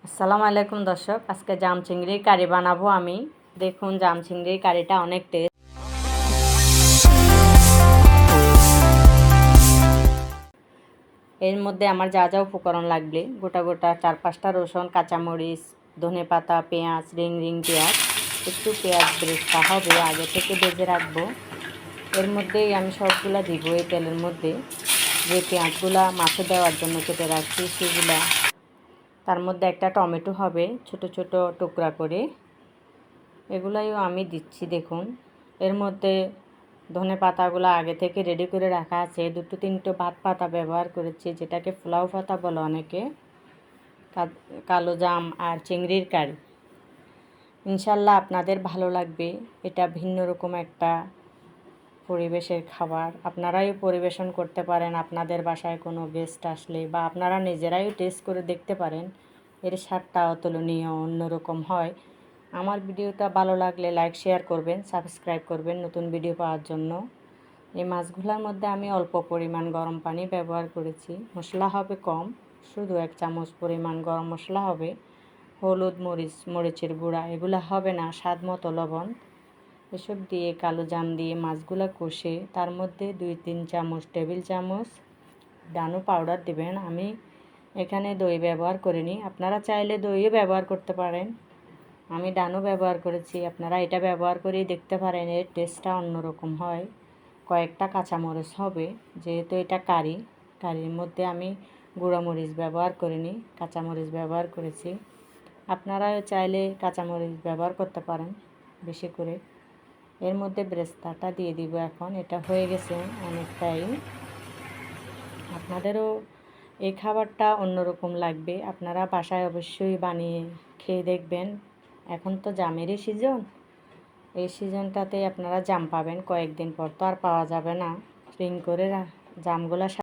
আসসালামু আলাইকুম দর্শক, আজকে জাম চিংড়ির কারি বানাবো আমি। দেখুন, জাম চিংড়ির কারিটা অনেক টেস্ট। এর মধ্যে আমার যা যা উপকরণ লাগবে: গোটা গোটা 4-5টা রসুন, কাঁচামরিচ, ধনেপাতা, পেঁয়াজ, রিং রিং পেঁয়াজ, একটু পেঁয়াজ বেরেস্তা হবে, আগে থেকে ভেজে রাখবো। এর মধ্যেই আমি সবগুলা দিব এই তেলের মধ্যে। যে পেঁয়াজগুলা মাছে দেওয়ার জন্য কেটে রাখছি সেগুলা, তার মধ্যে একটা টমেটো হবে ছোট ছোট টুকরা করে, এগুলাইও আমি দিচ্ছি। দেখুন, এর মধ্যে ধনে পাতাগুলো আগে থেকে রেডি করে রাখা আছে। 2-3টো ভাত পাতা ব্যবহার করেছি, যেটাকে পোলাও পাতা বলে অনেকে। কালো জাম আর চিংড়ির কারি ইনশাল্লাহ আপনাদের ভালো লাগবে। এটা ভিন্ন রকম একটা পরিবেশের খাবার, আপনারাই পরিবেশন করতে পারেন আপনাদের বাসায় কোনো গেস্ট আসলে, বা আপনারা নিজেরাই টেস্ট করে দেখতে পারেন। এর স্বাদটা অতুলনীয়, অন্যরকম হয়। আমার ভিডিওটা ভালো লাগলে লাইক শেয়ার করবেন, সাবস্ক্রাইব করবেন নতুন ভিডিও পাওয়ার জন্য। এই মাছগুলোর মধ্যে আমি অল্প পরিমাণ গরম পানি ব্যবহার করেছি। মশলা হবে কম, শুধু 1 চামচ পরিমাণ গরম মশলা হবে। হলুদ, মরিচের গুঁড়া এগুলো হবে না, স্বাদ মতো লবণ। এসব দিয়ে কালো জাম দিয়ে মাছগুলো কষে তার মধ্যে 2-3 চামচ টেবিল চামচ ডানো পাউডার দেবেন। আমি এখানে দই ব্যবহার করিনি, আপনারা চাইলে দইও ব্যবহার করতে পারেন। আমি ডানো ব্যবহার করেছি, আপনারা এটা ব্যবহার করেই দেখতে পারেন, এর টেস্টটা অন্যরকম হয়। কয়েকটা কাঁচামরিচ হবে, যেহেতু এটা কারির মধ্যে আমি গুঁড়ো মরিচ ব্যবহার করিনি, কাঁচামরিচ ব্যবহার করেছি। আপনারাও চাইলে কাঁচামরিচ ব্যবহার করতে পারেন বেশি করে। এর মধ্যে বেরেস্তাটা দিয়ে দিব এখন। এটা হয়ে গেছে অনেকটাই। আপনাদেরও এই খাবারটা অন্যরকম লাগবে, আপনারা বাসায় অবশ্যই বানিয়ে খেয়ে দেখবেন। এখন তো জামেরই সিজন, এই সিজনটাতে আপনারা জাম পাবেন, কয়েকদিন পর তো আর পাওয়া যাবে না। রিং করে জামগুলা